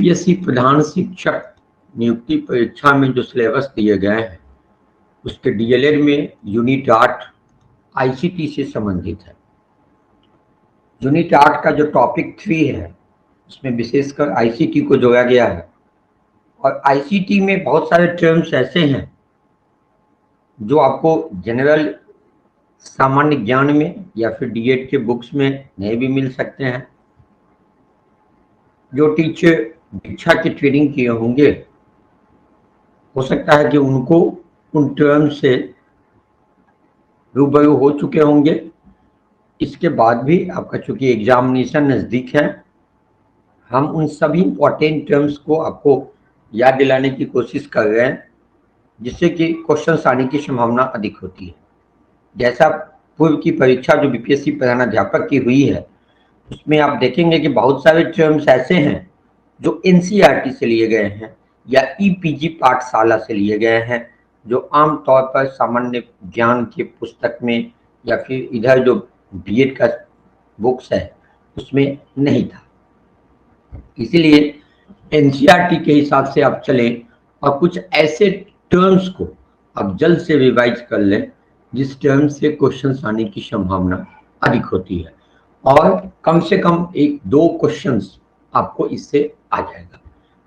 UPSC प्रधान शिक्षक नियुक्ति परीक्षा में जो सिलेबस दिए गए हैं उसके डीएलएड में यूनिट 8 आईसीटी से संबंधित है। यूनिट 8 का जो टॉपिक 3 है उसमें विशेषकर आईसीटी को जोड़ा गया है और आईसीटी में बहुत सारे टर्म्स ऐसे हैं जो आपको जनरल सामान्य ज्ञान में या फिर डीएड के बुक्स में नहीं भी मिल सकते हैं। जो टीचर दीक्षा की ट्रेनिंग किए होंगे हो सकता है कि उनको उन टर्म्स से रूबरू हो चुके होंगे। इसके बाद भी आपका चूंकि एग्जामिनेशन नज़दीक है, हम उन सभी इंपॉर्टेंट टर्म्स को आपको याद दिलाने की कोशिश कर रहे हैं जिससे कि क्वेश्चन आने की संभावना अधिक होती है। जैसा पूर्व की परीक्षा जो बीपीएससी प्रधानाध्यापक की हुई है उसमें आप देखेंगे कि बहुत सारे टर्म्स ऐसे हैं जो एनसीईआरटी से लिए गए हैं या ईपीजी पाठशाला से लिए गए हैं, जो आमतौर पर सामान्य ज्ञान की पुस्तक में या फिर इधर जो बीएड का बुक्स है उसमें नहीं था। इसीलिए एनसीईआरटी के हिसाब से आप चलें और कुछ ऐसे टर्म्स को आप जल्द से रिवाइज कर लें जिस टर्म से क्वेश्चन आने की संभावना अधिक होती है और कम से कम 1-2 क्वेश्चंस आपको इससे आ जाएगा।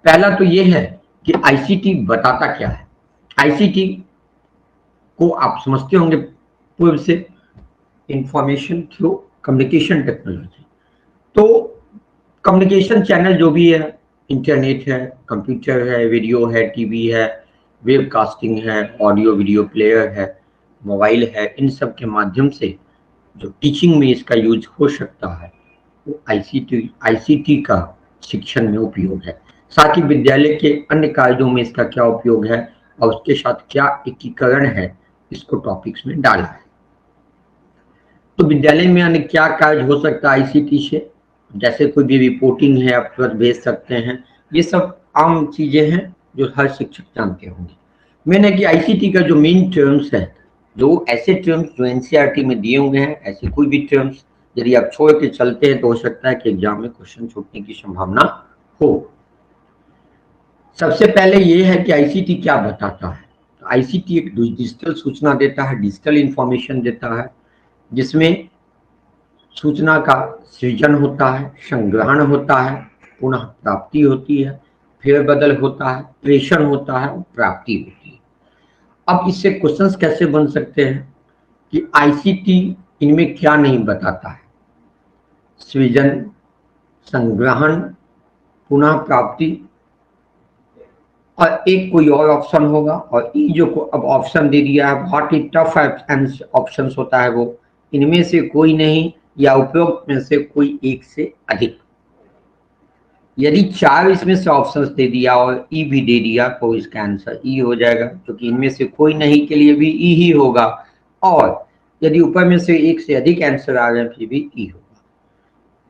पहला तो ये है कि आईसीटी बताता क्या है। आईसीटी को आप समझते होंगे पूर्व से, इंफॉर्मेशन थ्रू कम्युनिकेशन टेक्नोलॉजी। तो कम्युनिकेशन चैनल जो भी है, इंटरनेट है, कंप्यूटर है, वीडियो है, टीवी है, वेबकास्टिंग है, ऑडियो वीडियो प्लेयर है, मोबाइल है, इन सब के माध्यम से जो टीचिंग में इसका यूज हो सकता है वो आईसीटी का शिक्षण में उपयोग है। साथ ही विद्यालय के अन्य कार्यों में इसका क्या उपयोग है और उसके साथ क्या एकीकरण है इसको टॉपिक्स में डाला है। तो विद्यालय में अन्य क्या कार्य हो सकता है आईसीटी से, जैसे कोई भी रिपोर्टिंग है आप तुरंत भेज सकते हैं। ये सब आम चीजें हैं जो हर शिक्षक जानते होंगे। मैंने कि आईसीटी का जो मेन टर्म्स है, जो ऐसे टर्म्स जो एनसीईआरटी में दिए हुए हैं, ऐसे कोई भी टर्म्स यदि आप छोड़ के चलते हैं तो हो सकता है कि एग्जाम में क्वेश्चन छूटने की संभावना हो। सबसे पहले ये है कि आईसीटी क्या बताता है। तो आईसीटी एक डिजिटल सूचना देता है, डिजिटल इंफॉर्मेशन देता है जिसमें सूचना का सृजन होता है, संग्रहण होता है, पुनः प्राप्ति होती है, फेरबदल होता है, प्रेषण होता है और प्राप्ति होती है। अब इससे क्वेश्चंस कैसे बन सकते हैं कि आईसीटी इनमें क्या नहीं बताता है। सृजन, संग्रहण, पुनः प्राप्ति और एक कोई और ऑप्शन होगा और ई जो को अब ऑप्शन दे दिया है, बहुत ही टफ ऑप्शन होता है वो, इनमें से कोई नहीं या उपयोग में से कोई एक से अधिक। यदि 4 इसमें से ऑप्शंस दे दिया और ई भी दे दिया तो इसका आंसर ई हो जाएगा, क्योंकि इनमें से कोई नहीं के लिए भी ई ही होगा और यदि ऊपर में से एक से अधिक आंसर आ जाए फिर भी ई होगा।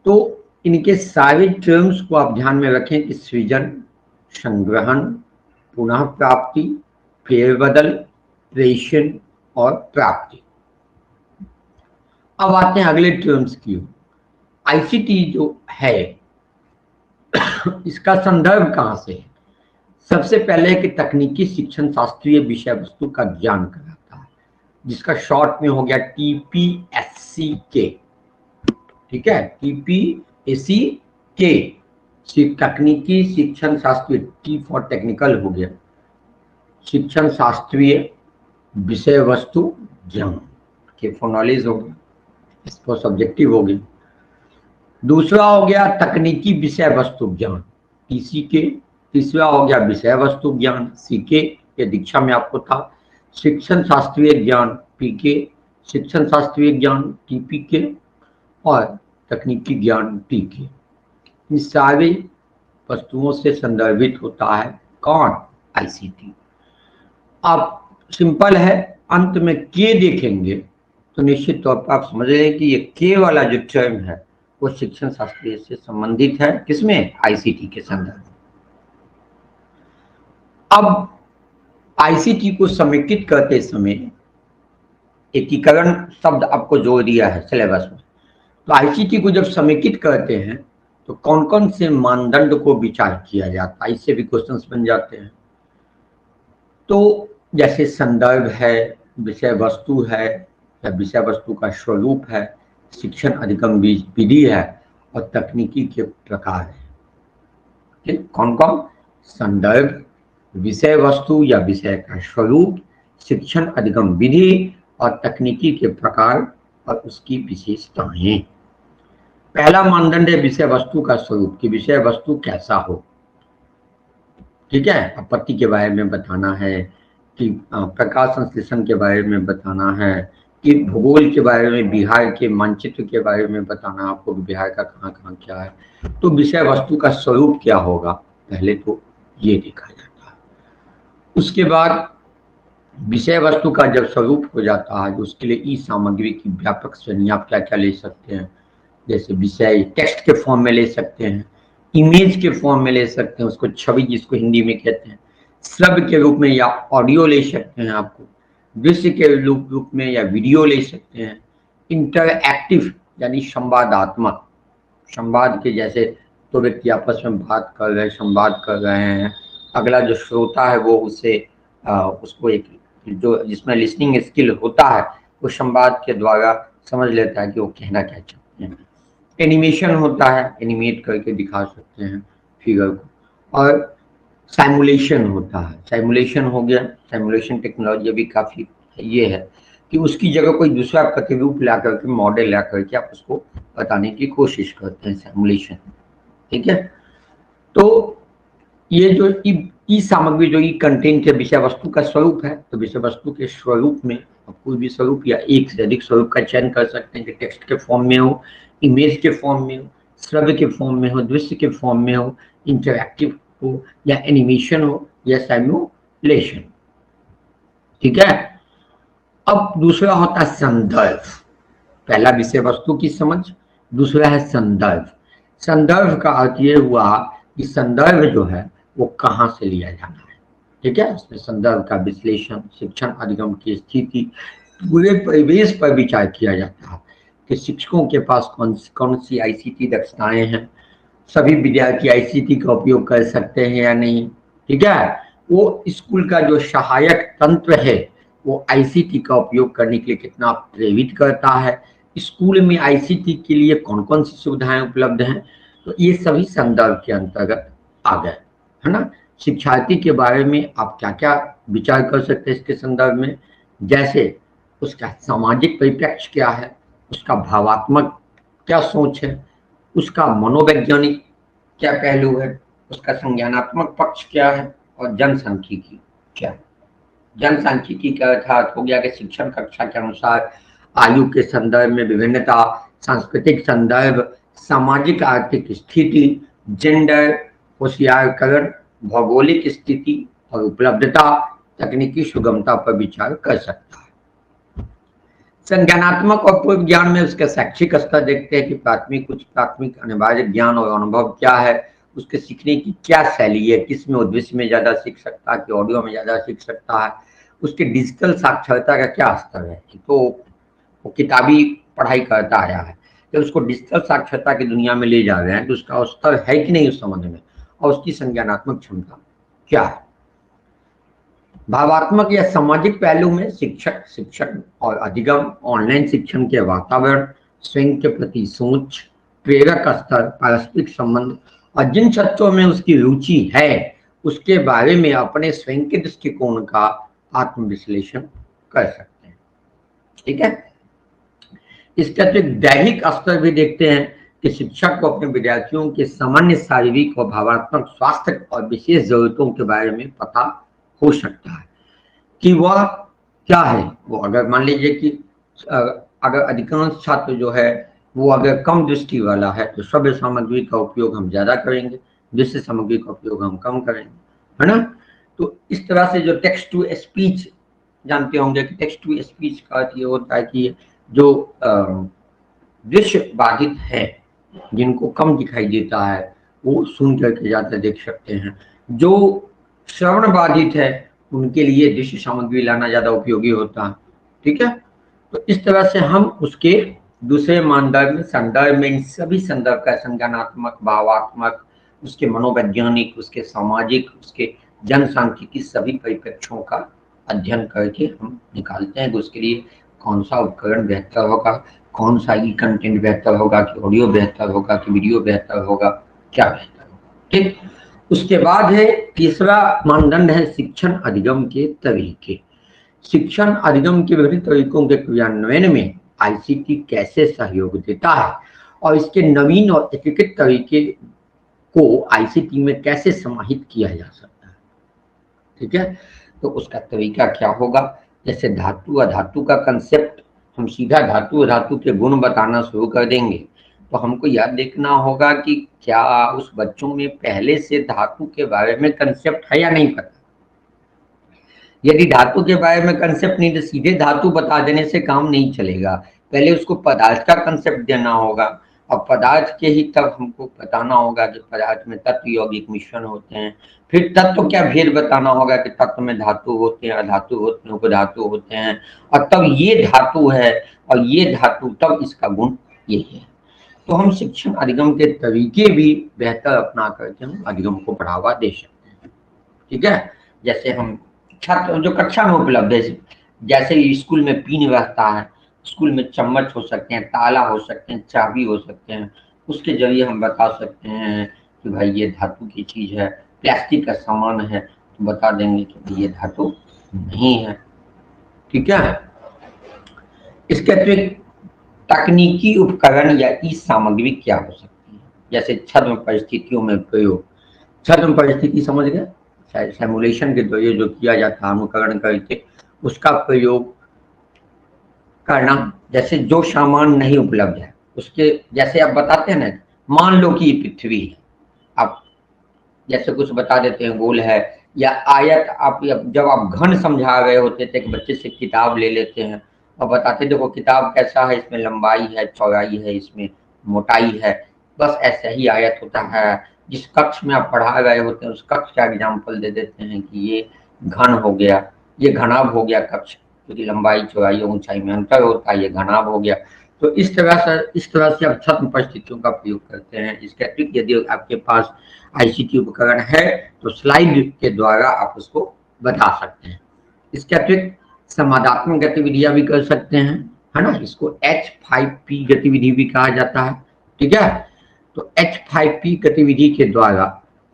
तो इनके सारे टर्म्स को आप ध्यान में रखें कि सृजन, संग्रहण, पुनः प्राप्ति, फेरबदल, प्रेषण और प्राप्ति। अब आते हैं अगले टर्म्स की। आईसीटी जो है इसका संदर्भ कहां से है। सबसे पहले कि तकनीकी शिक्षण शास्त्रीय विषय वस्तु का ज्ञान कराता है, जिसका शॉर्ट में हो गया टीपीएससी के। ठीक है, टीपीएससी के, तकनीकी शिक्षण शास्त्रीय, टी फॉर टेक्निकल हो गया, शिक्षण शास्त्रीय विषय वस्तु ज्ञान के फॉर नॉलेज हो गया, इस फॉर सब्जेक्टिव हो गया। दूसरा हो गया तकनीकी विषय वस्तु ज्ञान, टीसी के। तीसरा हो गया विषय वस्तु ज्ञान, सीके, ये दीक्षा में आपको था। शिक्षण शास्त्रीय ज्ञान, पीके, शिक्षण शास्त्रीय ज्ञान, टीपीके और तकनीकी ज्ञान, टीके। इन सारे वस्तुओं से संदर्भित होता है कौन, आईसीटी। आप सिंपल है, अंत में के देखेंगे तो निश्चित तौर पर आप समझ रहे हैं कि ये के वाला जो टर्म है वो शिक्षण शास्त्रीय से संबंधित है, किसमें, आईसीटी के संदर्भ में। अब आईसीटी को समेकित करते समय एकीकरण शब्द आपको जोड़ दिया है सिलेबस में। तो आईसीटी को जब समेकित करते हैं तो कौन कौन से मानदंड को विचार किया जाता है, इससे भी क्वेश्चंस बन जाते हैं। तो जैसे संदर्भ है, विषय वस्तु है, या विषय वस्तु का स्वरूप है, शिक्षण अधिगम विधि है, और तकनीकी के प्रकार है। ठीक, कौन कौन? संदर्भ, विषय वस्तु या विषय का स्वरूप, शिक्षण अधिगम विधि, और तकनीकी के प्रकार और उसकी विशेषताएं। पहला मानदंड है विषय वस्तु का स्वरूप, कि विषय वस्तु कैसा हो। ठीक है, आपत्ति के बारे में बताना है, कि प्रकाश संश्लेषण के बारे में बताना है, कि भूगोल के बारे में, बिहार के मानचित्र के बारे में बताना आपको, बिहार का कहाँ कहाँ क्या है। तो विषय वस्तु का स्वरूप क्या होगा, पहले तो ये देखा जाता है। उसके बाद विषय वस्तु का जब स्वरूप हो जाता है, तो उसके लिए ई सामग्री की व्यापक श्रेणी आप क्या क्या ले सकते हैं। जैसे विषय टेक्स्ट के फॉर्म में ले सकते हैं, इमेज के फॉर्म में ले सकते हैं, उसको छवि जिसको हिंदी में कहते हैं, श्रव्य के रूप में या ऑडियो ले सकते हैं, आपको दृश्य के रूप में या वीडियो ले सकते हैं, इंटरएक्टिव यानी संवादात्मक, संवाद के जैसे तो व्यक्ति आपस में बात कर रहे हैं, संवाद कर रहे हैं, अगला जो श्रोता है वो उससे उसको एक जो जिसमें लिसनिंग स्किल होता है वो संवाद के द्वारा समझ लेता है कि वो कहना क्या चाहते हैं। एनिमेशन होता है, एनिमेट करके दिखा सकते हैं फिगर को, और साइमुलेशन होता है, साइमुलेशन हो गया, साइमुलेशन टेक्नोलॉजी भी काफ़ी ये है कि उसकी जगह कोई दूसरा प्रतिरूप ला करके, मॉडल ला करके आप उसको बताने की कोशिश करते हैं, साइमुलेशन। ठीक है, तो ये जो ई सामग्री जो ई कंटेंट के विषय वस्तु का स्वरूप है, तो विषय वस्तु के स्वरूप में आप कोई भी स्वरूप या एक से अधिक स्वरूप का चयन कर सकते हैं, कि टेक्स्ट के फॉर्म में हो, इमेज के फॉर्म में हो, श्रव्य के फॉर्म में हो, दृश्य के फॉर्म में हो, इंटरएक्टिव हो, या एनिमेशन हो, या साइमुलेशन। ठीक है, अब दूसरा होता है संदर्भ। पहला विषय वस्तु की समझ, दूसरा है संदर्भ। संदर्भ का अर्थ ये हुआ कि संदर्भ जो है वो कहाँ से लिया जाना है। ठीक है, उसमें संदर्भ का विश्लेषण, शिक्षण अधिगम की स्थिति, पूरे परिवेश पर विचार किया जाता है कि शिक्षकों के पास कौन सी आईसीटी दक्षताएं हैं, सभी विद्यार्थी आईसीटी का उपयोग कर सकते हैं या नहीं। ठीक है, वो स्कूल का जो सहायक तंत्र है वो आईसीटी का उपयोग करने के लिए कितना प्रेरित करता है, स्कूल में आईसीटी के लिए कौन कौन सी सुविधाएं उपलब्ध हैं। तो ये सभी संदर्भ के अंतर्गत आ गए, है ना। शिक्षार्थी के बारे में आप क्या क्या विचार कर सकते हैं इसके संदर्भ में, जैसे उसका सामाजिक परिप्रेक्ष्य क्या है, उसका भावात्मक क्या सोच है, उसका मनोवैज्ञानिक क्या पहलू है, उसका संज्ञानात्मक पक्ष क्या है, और जनसांख्यिकी क्या है। जनसांख्यिकी का अर्थात हो गया कि शिक्षण कक्षा के अनुसार आयु के संदर्भ में विभिन्नता, सांस्कृतिक संदर्भ, सामाजिक आर्थिक स्थिति, जेंडर, होशियारकरण, भौगोलिक स्थिति और उपलब्धता, तकनीकी सुगमता पर विचार कर सकता है। संज्ञानात्मक और पूर्व ज्ञान में उसका शैक्षिक स्तर देखते हैं कि कुछ प्राथमिक अनिवार्य ज्ञान और अनुभव क्या है, उसके सीखने की क्या शैली है, किसमें वो दृश्य में ज्यादा सीख सकता है कि ऑडियो में ज्यादा सीख सकता है, उसके डिजिटल साक्षरता का क्या स्तर है। तो वो किताबी पढ़ाई करता आया है, तो उसको डिजिटल साक्षरता की दुनिया में ले जा रहे हैं, तो उसका स्तर है कि नहीं उस संबंध में, और उसकी संज्ञानात्मक क्षमता क्या है। भावात्मक या सामाजिक पहलू में शिक्षण और अधिगम, ऑनलाइन शिक्षण के वातावरण, स्वयं के प्रति सोच, प्रेरक स्तर, पारस्परिक संबंध, और जिन क्षेत्रों में उसकी रुचि है उसके बारे में अपने स्वयं के दृष्टिकोण का आत्मविश्लेषण कर सकते हैं। ठीक है, इसके अतिरिक्त दैहिक स्तर भी देखते हैं कि शिक्षक को अपने विद्यार्थियों के सामान्य शारीरिक और भावात्मक स्वास्थ्य और विशेष जरूरतों के बारे में पता हो सकता है कि वह क्या है। वो अगर मान लीजिए कि अगर अधिकांश छात्र जो है वो अगर कम दृष्टि वाला है तो श्रव्य सामग्री का उपयोग हम ज्यादा करेंगे, दृश्य सामग्री का उपयोग हम कम करेंगे, है ना। तो इस तरह से जो टेक्स्ट टू स्पीच जानते होंगे कि टेक्स्ट टू स्पीच का अर्थ ये होता है कि जो दृश्य बाधित है, जिनको कम दिखाई देता है, वो सुन करके ज्यादा देख सकते हैं। जो श्रवण बाधित है उनके लिए दृश्य सामग्री लाना ज्यादा उपयोगी होता है। ठीक है, तो इस तरह से हम उसके दूसरे मानदंड में संदर्भ में इन सभी संदर्भ का संज्ञानात्मक, भावात्मक, उसके मनोवैज्ञानिक, उसके सामाजिक, उसके जनसांख्यिकी सभी परिप्रेक्ष्यों का अध्ययन करके हम निकालते हैं कि उसके लिए कौन सा उपकरण बेहतर होगा, कौन सा ई कंटेंट बेहतर होगा, कि ऑडियो बेहतर होगा, कि वीडियो बेहतर होगा, क्या बेहतर होगा। ठीक, उसके बाद है तीसरा मानदंड है शिक्षण अधिगम के तरीके। शिक्षण अधिगम के विभिन्न तरीकों के क्रियान्वयन में आईसीटी कैसे सहयोग देता है और इसके नवीन और एकीकृत तरीके को आईसीटी में कैसे समाहित किया जा सकता है। ठीक है, तो उसका तरीका क्या होगा, जैसे धातु अधातु का कंसेप्ट, हम सीधा धातु अधातु के गुण बताना शुरू कर देंगे, तो हमको यह देखना होगा कि क्या उस बच्चों में पहले से धातु के बारे में कंसेप्ट है या नहीं पता। यदि धातु के बारे में कंसेप्ट नहीं, तो सीधे धातु बता देने से काम नहीं चलेगा, पहले उसको पदार्थ का कंसेप्ट देना होगा, और पदार्थ के ही तब हमको बताना होगा कि पदार्थ में तत्व यौगिक मिश्रण होते हैं, फिर तत्व क्या भेद बताना होगा कि तत्व में धातु होते हैं, अधातु होते हैं, उपधातु होते हैं, और तब ये धातु है और ये धातु, तब इसका गुण ये है। तो हम शिक्षण अधिगम के तरीके भी बेहतर अपना करके हम अधिगम को बढ़ावा दे सकते हैं। ठीक है, जैसे हम छात्र जो कक्षा में उपलब्ध है, जैसे स्कूल में पिन रहता है, स्कूल में चम्मच हो सकते हैं, ताला हो सकते हैं, चाबी हो सकते हैं, उसके जरिए हम बता सकते हैं कि भाई ये धातु की चीज है, प्लास्टिक का सामान है तो बता देंगे कि ये धातु नहीं है। ठीक है, इसके अतिरिक्त तकनीकी उपकरण या ई सामग्री क्या हो सकती है, जैसे छद्म परिस्थितियों में प्रयोग। छद्म परिस्थिति समझ गए, सिमुलेशन के जरिए जो किया जाता है अनुकरण करके, उसका प्रयोग करना, जैसे जो सामान नहीं उपलब्ध है उसके, जैसे आप बताते हैं ना, मान लो कि पृथ्वी है, आप जैसे कुछ बता देते हैं गोल है या आयत, आप जब आप घन समझा रहे होते थे कि बच्चे से किताब ले लेते हैं और बताते देखो किताब कैसा है, इसमें लंबाई है, चौड़ाई है, इसमें मोटाई है, बस ऐसा ही आयत होता है। जिस कक्ष में आप पढ़ा रहे होते हैं उस कक्ष का एग्जाम्पल दे देते हैं कि ये घन हो गया, ये घनाभ हो गया कक्ष, क्योंकि लंबाई चौड़ाई और ऊंचाई में अंतर होता है, ये घनाभ हो गया। तो इस तरह से आप छद्म परिस्थितियों का प्रयोग करते हैं। इसके अतिरिक्त यदि आपके पास आईसीटी उपकरण है तो स्लाइड के द्वारा आप उसको बता सकते हैं। इसके अतिरिक्त संवादात्मक गतिविधियां भी कर सकते हैं, है ना, इसको H5P गतिविधि भी कहा जाता है। ठीक है, तो H5P गतिविधि के द्वारा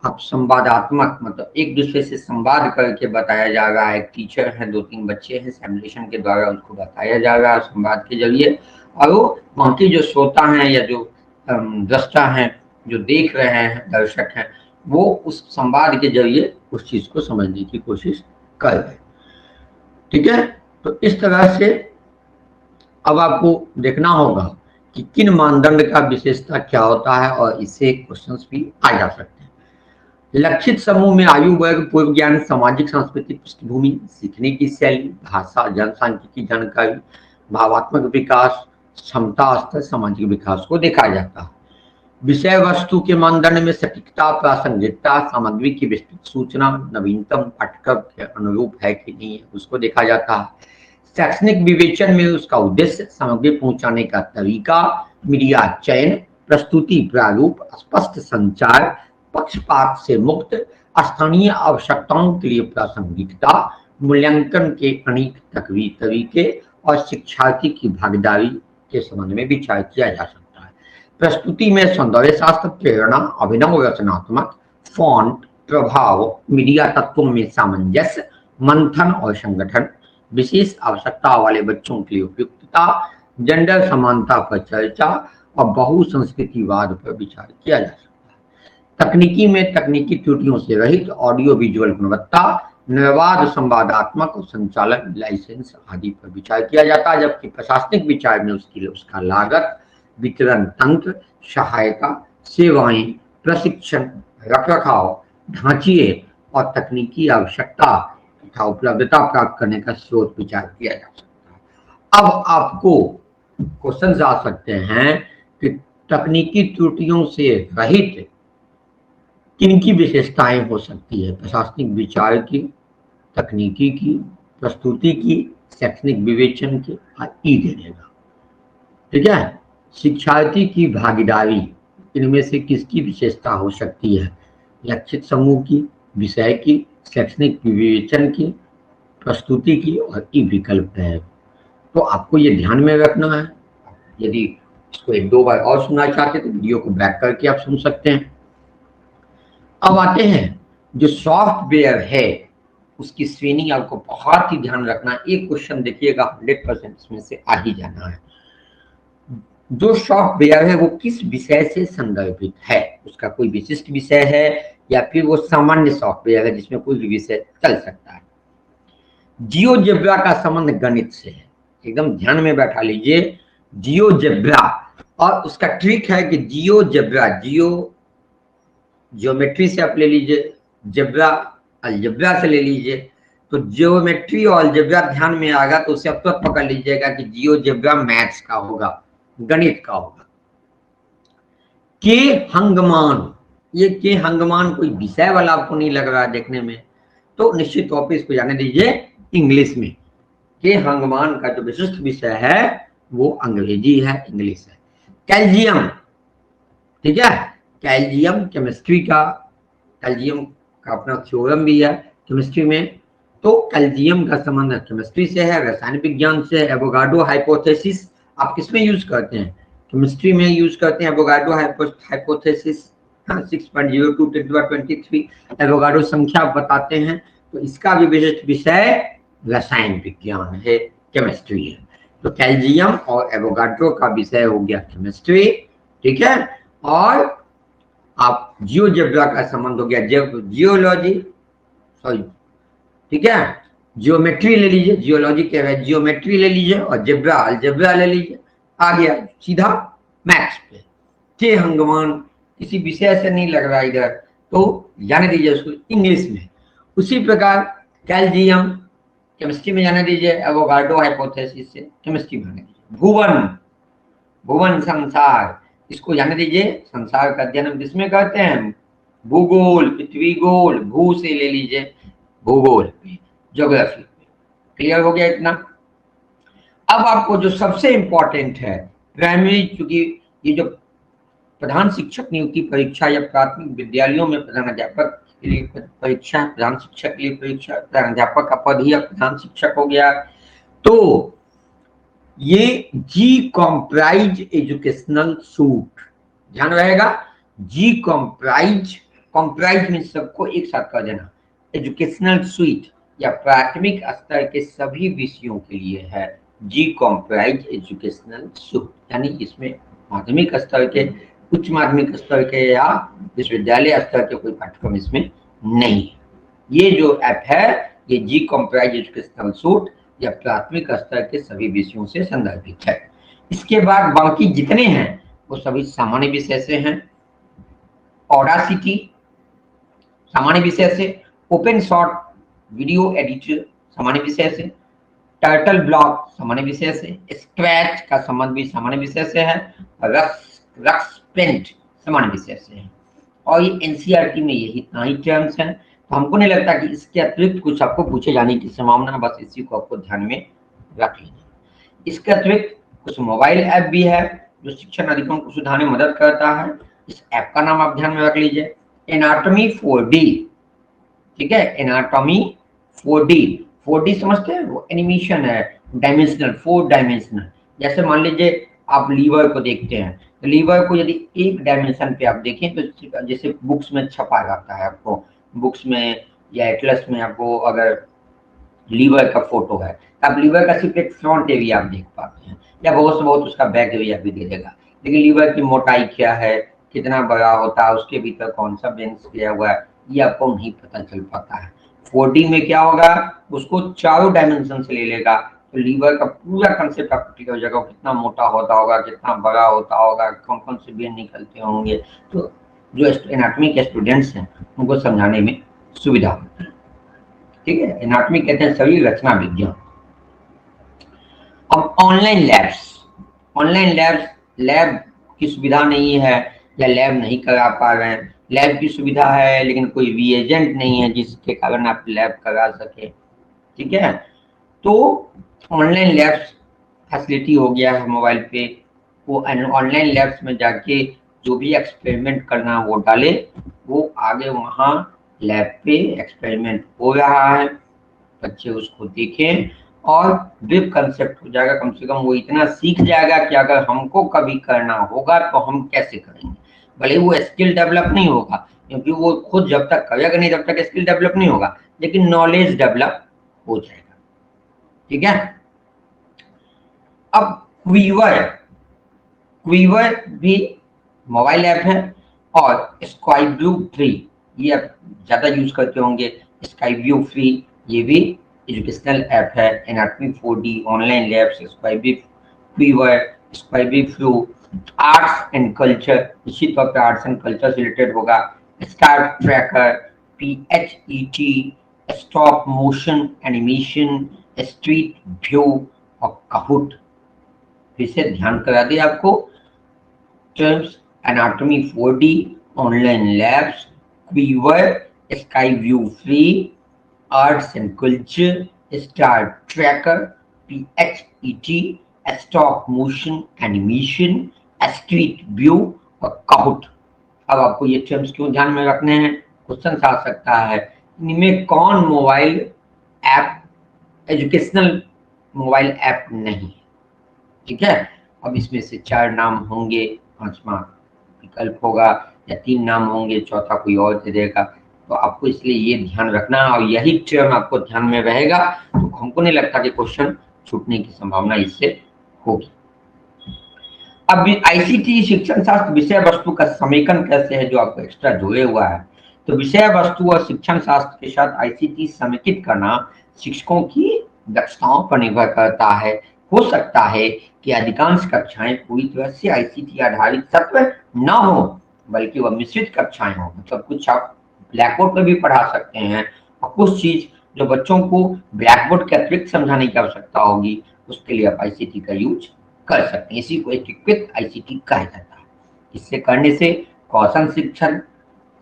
आप संवादात्मक, मतलब एक दूसरे से संवाद करके बताया जा रहा है, टीचर हैं, 2-3 बच्चे हैं, सिमुलेशन के द्वारा उसको बताया जा रहा है संवाद के जरिए, और वो बाकी जो श्रोता हैं या जो दृष्टा हैं, जो देख रहे हैं, दर्शक हैं, वो उस संवाद के जरिए उस चीज को समझने की कोशिश कर रहे हैं। ठीक है, तो इस तरह से अब आपको देखना होगा कि किन मानदंड का विशेषता क्या होता है, और इससे क्वेश्चंस भी आ जा सकते हैं। लक्षित समूह में आयु वर्ग, पूर्व ज्ञान, सामाजिक सांस्कृतिक पृष्ठभूमि, सीखने की शैली, भाषा, जनसांख्यिकी जानकारी, भावात्मक विकास, क्षमता स्तर, सामाजिक विकास को देखा जाता है। विषय वस्तु के मानदंड में सटीकता, प्रासंगिकता, सामग्री की विस्तृत सूचना, नवीनतम पाठ्यक्रम के अनुरूप है कि नहीं है उसको देखा जाता है। शैक्षणिक विवेचन में उसका उद्देश्य, सामग्री पहुंचाने का तरीका, मीडिया चयन, प्रस्तुति प्रारूप, स्पष्ट संचार, पक्षपात से मुक्त, स्थानीय आवश्यकताओं के लिए प्रासंगिकता, मूल्यांकन के अनेक तरीके और शिक्षार्थी की भागीदारी के संबंध में विचार किया जा सकता है। प्रस्तुति में सौंदर्य शास्त्र, प्रेरणा, अभिनव रचनात्मक, फॉन्ट, प्रभाव, मीडिया तत्वों में सामंजस्य, मंथन और संगठन, विशेष आवश्यकता वाले बच्चों के लिए उपयुक्तता, जेंडर समानता पर चर्चा और बहुसंस्कृतिवाद पर विचार किया जा सकता है। तकनीकी में तकनीकी त्रुटियों से रहित ऑडियो विजुअल गुणवत्ता, निर्बाध संवादात्मक और संचालन लाइसेंस आदि पर विचार किया जाता है। जबकि प्रशासनिक विचार में उसका लागत, वितरण तंत्र, सहायता, सेवाएं, प्रशिक्षण, रखरखाव, ढांचे और तकनीकी आवश्यकता तथा उपलब्धता प्राप्त करने का स्रोत विचार किया जा सकता है। अब आपको क्वेश्चन आ सकते हैं कि तकनीकी त्रुटियों से रहित किनकी विशेषताएं हो सकती है, प्रशासनिक विचार की, तकनीकी की, प्रस्तुति की, शैक्षणिक विवेचन की और ई देने का। ठीक है, शिक्षार्थी की भागीदारी इनमें से किसकी विशेषता हो सकती है? लक्षित समूह की, विषय की, शैक्षणिक विवेचन की, प्रस्तुति की और ई विकल्प है। तो आपको ये ध्यान में रखना है। यदि इसको एक दो बार और सुनना चाहते हैं तो वीडियो को बैक करके आप सुन सकते हैं। अब आते हैं जो सॉफ्टवेयर है उसकी श्रेणी आपको बहुत ही ध्यान रखना है। एक क्वेश्चन देखिएगा 100% इसमें से आ ही जाना है। जो सॉफ्टवेयर है वो किस विषय से संदर्भित है? उसका कोई विशिष्ट विषय है या फिर वो सामान्य सॉफ्टवेयर है जिसमें कोई भी विषय चल सकता है? जियोजेब्रा का संबंध गणित से है, एकदम ध्यान में बैठा लीजिए। जियोजेब्रा, और उसका ट्रिक है कि जियोजेब्रा, ज्योमेट्री से आप ले लीजिए, जेब्रा अलजेब्रा से ले लीजिए। तो ज्योमेट्री और अलजेब्रा ध्यान में आएगा तो उसे अब तक पकड़ लीजिएगा कि जियोजेब्रा मैथ्स का होगा, गणित का होगा। के हंगमान, ये के हंगमान कोई विषय वाला आपको नहीं लग रहा है देखने में, तो निश्चित तौर पर इसको जाने दीजिए इंग्लिश में। के हंगमान का जो विशिष्ट विषय है वो अंग्रेजी है, इंग्लिश है। कैल्शियम, ठीक है, कैल्शियम केमिस्ट्री का, कैल्शियम का अपना थ्योरम भी है केमिस्ट्री में। तो कैल्शियम का संबंध केमिस्ट्री से है, रसायन विज्ञान से। एवोगाड्रो हाइपोथेसिस आप किसमें यूज करते हैं? केमिस्ट्री में यूज करते हैं एवोगाड्रो हाइपोथेसिस। 6.02 × 1023 एवोगाड्रो संख्या बताते हैं। तो इसका भी विशिष्ट विषय रसायन विज्ञान है, केमिस्ट्री है। तो कैल्शियम और एवोगाड्रो का विषय हो गया केमिस्ट्री, ठीक है। और आप जियोजेब्रा का संबंध हो गया जियोलॉजी, सॉरी, ठीक है, जियोमेट्री ले लीजिए, जियोलॉजी कह रहे हैं, जियोमेट्री ले लीजिए और जेब्रा अलजेब्रा ले लीजिए। आ गया सीधा मैथ्स पे। के हंगमान किसी विषय से नहीं लग रहा इधर, तो जाने दीजिए उसको इंग्लिश में। उसी प्रकार कैल्शियम केमिस्ट्री में जाने दीजिए, एवोगाड्रो हाइपोथेसिस से केमिस्ट्री में जाने दीजिए। भुवन, भुवन संसार, इसको जाने दीजिए संसार का अध्ययन हम किसमें करते हैं? भूगोल, पृथ्वी गोल, भू से ले लीजिए भूगोल पे, ज्योग्राफी पे। क्लियर हो गया इतना? अब आपको जो सबसे इंपॉर्टेंट है प्राइमरी, क्योंकि ये जो प्रधान शिक्षक नियुक्ति परीक्षा या प्राथमिक विद्यालयों में प्रधानाध्यापक के लिए परीक्षा, प्रधान शिक्षक के लिए परीक्षा, प्रधानाध्यापक का पद ही प्रधान शिक्षक हो गया। तो ये जी कॉम्प्राइज एजुकेशनल सूट, ध्यान रहेगा, जी कॉम्प्राइज, कॉम्प्राइज में सबको एक साथ कर देना। एजुकेशनल सूट या प्राथमिक स्तर के सभी विषयों के लिए है जी कॉम्प्राइज एजुकेशनल सूट, यानी इसमें माध्यमिक स्तर के, उच्च माध्यमिक स्तर के या विश्वविद्यालय स्तर के कोई पाठ्यक्रम इसमें नहीं है। ये जो ऐप है ये जी कॉम्प्राइज एजुकेशनल सूट या प्राथमिक स्तर के सभी विषयों से संदर्भित है। इसके बाद बाकी जितने हैं वो सभी सामान्य विषय से हैं। ऑडासिटी सामान्य विषय से, ओपन शॉर्ट वीडियो एडिटर सामान्य विषय से, टर्टल ब्लॉक सामान्य विषय से, स्क्रैच का संबंध भी सामान्य विषय से है, रक्स पेंट सामान्य विषय से है। और ये एनसीईआरटी में यही इतना ही टर्म्स हैं। तो हमको नहीं लगता कि इसके अतिरिक्त कुछ आपको पूछे जाने की संभावना है, बस इसी को आपको ध्यान में रख लीजिए। इसके अतिरिक्त कुछ मोबाइल ऐप भी है जो शिक्षण अधिगम को सुधारने में मदद करता है। इस ऐप का नाम आप ध्यान में रख लीजिए, एनाटॉमी 4D, ठीक है, एनाटॉमी 4D। 4D समझते हैं, वो एनिमेशन है, डायमेंशनल, 4 डायमेंशनल। जैसे मान लीजिए आप लीवर को देखते हैं, तो लीवर को यदि एक डायमेंशन पे आप देखें तो जैसे बुक्स में छपा जाता है, आपको बुक्स में या एटलस में आपको अगर लीवर का फोटो है, आप लीवर का सिर्फ एक फ्रंट एरिया आप देख पाते हैं या बहुत से बहुत उसका बैक एरिया भी दे देगा, लेकिन लीवर की मोटाई क्या है, कितना बड़ा होता है, उसके भीतर कौन सा बेंस किया हुआ है, ये आपको नहीं पता चल पाता है। 4D में क्या होगा, उसको चारों डायमेंशन से ले लेगा, तो लीवर का पूरा कंसेप्ट आपको क्लियर हो जाएगा, कितना मोटा होता होगा, कितना बड़ा होता होगा, कौन कौन से बेन निकलते होंगे। तो जो एनाटॉमी के स्टूडेंट्स हैं उनको समझाने में सुविधा होती है, ठीक है। एनाटॉमी कहते हैं शरीर रचना विज्ञान। अब online labs, online labs, lab की सुविधा नहीं है या लैब नहीं करा पा रहे हैं, लैब की सुविधा है लेकिन कोई रिएजेंट नहीं है जिसके कारण आप लैब करा सके, ठीक है। तो ऑनलाइन लैब्स फैसिलिटी हो गया है मोबाइल पे, वो ऑनलाइन लैब्स में जाके जो भी एक्सपेरिमेंट करना वो डाले, वो आगे वहाँ लैब पे एक्सपेरिमेंट हो रहा है, बच्चे उसको देखें और वेब कंसेप्ट हो जाएगा। कम से कम वो इतना सीख जाएगा कि अगर हमको कभी करना होगा तो हम कैसे करेंगे। भले वो स्किल डेवलप नहीं होगा, क्योंकि वो खुद जब तक करेगा नहीं तब तक स्किल डेवलप नहीं होगा, लेकिन नॉलेज डेवलप हो जाएगा। ठीक है। अब क्वीवर भी मोबाइल ऐप है, और स्काई ब्लू फ्री ये आप ज्यादा यूज करते होंगे। स्काई ब्लू फ्री ये भी एजुकेशनल ऐप है। Anatomy 4D online labs, sky blue quiver, sky blue flu, arts and culture, इसी तौर पे आर्ट्स एंड कल्चर से रिलेटेड होगा। Star tracker, PHET, stop motion animation, street view और काहुट। फिर से ध्यान करा दिया आपको, terms anatomy 4D online labs, quiver, sky view free, arts and culture, star tracker, PHET, stop motion animation, street view और काहुट। अब आपको ये टर्म्स क्यों ध्यान में रखने हैं, क्वेश्चन आ सकता है इनमें कौन mobile app educational mobile app नहीं है। ठीक है। अब इसमें से 4 नाम होंगे, 5वां विकल्प होगा, या 3 नाम होंगे, चौथा कोई और दे देगा। तो आपको इसलिए ये ध्यान रखना, और यही टर्म आपको ध्यान में रहेगा तो हमको नहीं लगता कि क्वेश्चन छूटने की संभावना इससे होगी। अब आईसीटी शिक्षण शास्त्र विषय वस्तु का समेकन कैसे है, जो आपको एक्स्ट्रा जुड़े हुआ है। तो विषय वस्तु और शिक्षण शास्त्र के साथ आईसीटी समेकित करना शिक्षकों की दक्षताओं पर निर्भर करता है। हो सकता है कि अधिकांश कक्षाएं पूरी तरह से आईसीटी आधारित सत्र न हो, बल्कि वह मिश्रित कक्षाएं हो। मतलब कुछ आप ब्लैक बोर्ड पर भी पढ़ा सकते हैं, और कुछ चीज जो बच्चों को ब्लैक बोर्ड के अतिरिक्त समझाने की आवश्यकता होगी, उसके लिए आप आईसीटी का यूज कर सकते हैं। इसी को एकीकृत आईसीटी कहा जाता है। इससे करने से कौशल शिक्षण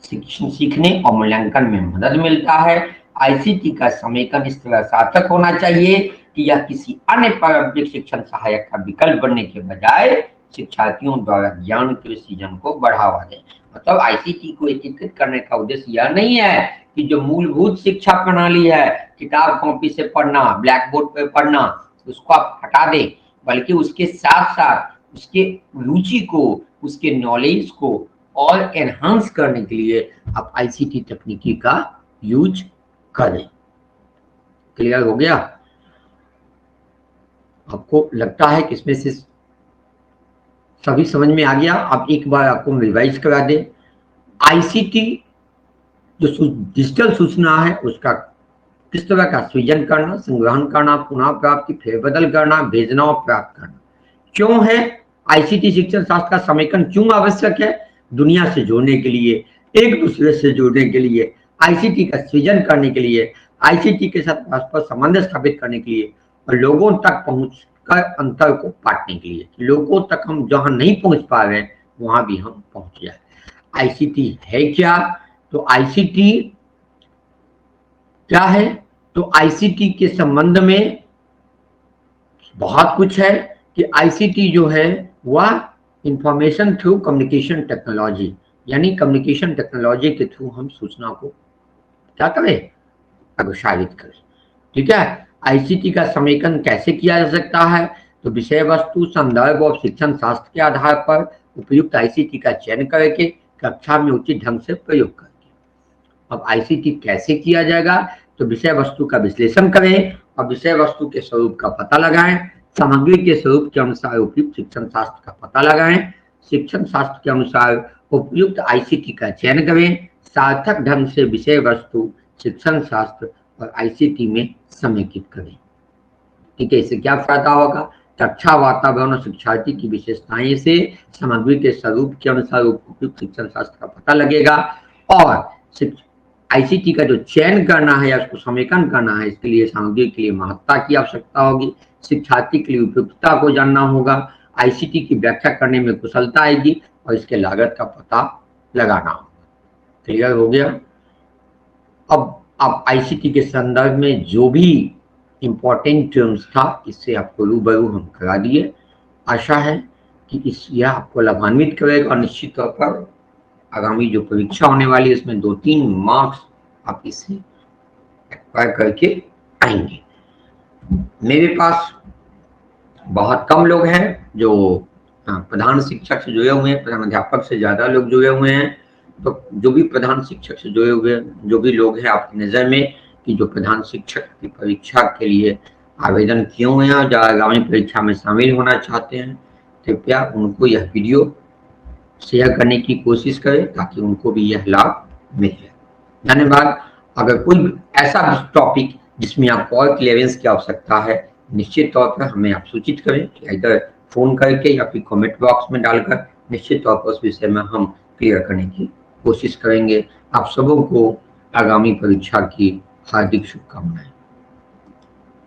सीखने और मूल्यांकन में मदद मिलता है। आईसीटी का समेकन इस तरह सार्थक होना चाहिए कि यह किसी अन्य पारंपरिक शिक्षण सहायक का विकल्प बनने के बजाय शिक्षार्थियों द्वारा ज्ञान के सृजन को बढ़ावा दे। मतलब आईसीटी को एकीकृत करने का उद्देश्य यह नहीं है कि जो मूलभूत शिक्षा प्रणाली है, किताब कॉपी से पढ़ना, ब्लैक बोर्ड पे पढ़ना, उसको आप हटा दें, बल्कि उसके साथ साथ उसके रुचि को, उसके नॉलेज को और एनहांस करने के लिए आप आईसीटी तकनीकी का यूज करें। क्लियर हो गया? आपको लगता है कि इसमें से सभी समझ में आ गया? आप एक बार आपको रिवाइज करा दें। आईसीटी जो डिजिटल सूचना है उसका किस तरह का सृजन करना, संग्रहण करना, पुनः प्राप्ति, फेरबदल करना, भेजना और प्राप्त करना। क्यों है आईसीटी शिक्षण शास्त्र का समेकन क्यों आवश्यक है? दुनिया से जोड़ने के लिए, एक दूसरे से जोड़ने के लिए, आईसीटी का सृजन करने के लिए, आईसीटी के साथ परस्पर संबंध स्थापित करने के लिए, और लोगों तक पहुंचकर अंतर को पाटने के लिए। लोगों तक हम जहां नहीं पहुंच पा रहे हैं वहां भी हम पहुंच जाए। आईसीटी है क्या? तो आईसीटी क्या है? तो आईसीटी के संबंध में बहुत कुछ है कि आईसीटी जो है वह इंफॉर्मेशन थ्रू कम्युनिकेशन टेक्नोलॉजी, यानी कम्युनिकेशन टेक्नोलॉजी के थ्रू हम सूचना को क्या करें, अग्रसारित करें। ठीक है। आईसीटी का समेकन कैसे किया जा सकता है? तो विषय वस्तु, संदर्भ और शिक्षण शास्त्र के आधार पर उपयुक्त आईसीटी का चयन करके कक्षा में उचित ढंग से प्रयोग करके। अब आईसीटी कैसे किया जाएगा? तो विषय वस्तु का विश्लेषण करें और विषय वस्तु के स्वरूप का पता लगाएं, सामग्री के स्वरूप के अनुसार उपयुक्त शिक्षण शास्त्र का पता लगाएं, शिक्षण शास्त्र के अनुसार उपयुक्त आईसीटी का चयन करें, सार्थक ढंग से विषय वस्तु, शिक्षण शास्त्र और आईसीटी में समेकित करें। ठीक है। इससे क्या फायदा होगा? कक्षा वातावरण और शिक्षार्थी की विशेषताएं से सामग्री के स्वरूप के अनुसार उपयुक्त शिक्षण शास्त्र का पता लगेगा, और आईसीटी का जो चयन करना है या उसको समेकन करना है, इसके लिए सामग्री के लिए महत्ता की आवश्यकता होगी, शिक्षार्थी के लिए उपयुक्तता को जानना होगा, आईसीटी की व्याख्या करने में कुशलता आएगी और इसके लागत का पता लगाना होगा। क्लियर हो गया? अब आप आईसीटी के संदर्भ में जो भी इंपॉर्टेंट टर्म्स था इससे आपको रूबरू हम करा दिए। आशा है कि यह आपको लाभान्वित करेगा और निश्चित तौर पर आगामी जो परीक्षा होने वाली है उसमें 2-3 मार्क्स आप इससे एक्वायर करके आएंगे। मेरे पास बहुत कम लोग हैं जो प्रधान शिक्षक से जुड़े हुए हैं, प्रधान अध्यापक से ज़्यादा लोग जुड़े हुए हैं। तो जो भी प्रधान शिक्षक से जुड़े हुए जो भी लोग हैं आपकी नज़र में कि जो प्रधान शिक्षक की परीक्षा के लिए आवेदन किए हुए हैं और जो आगामी परीक्षा में शामिल होना चाहते हैं, कृपया उनको यह वीडियो शेयर करने की कोशिश करें ताकि उनको भी यह लाभ मिले। धन्यवाद। अगर कोई ऐसा टॉपिक जिसमें आपको और क्लियरेंस की आवश्यकता है, निश्चित तौर पर हमें आप सूचित करें, इधर फोन करके या फिर कमेंट बॉक्स में डालकर निश्चित तौर पर उस विषय में हम क्लियर करने की कोशिश करेंगे। आप सबों को आगामी परीक्षा की हार्दिक शुभकामनाएं।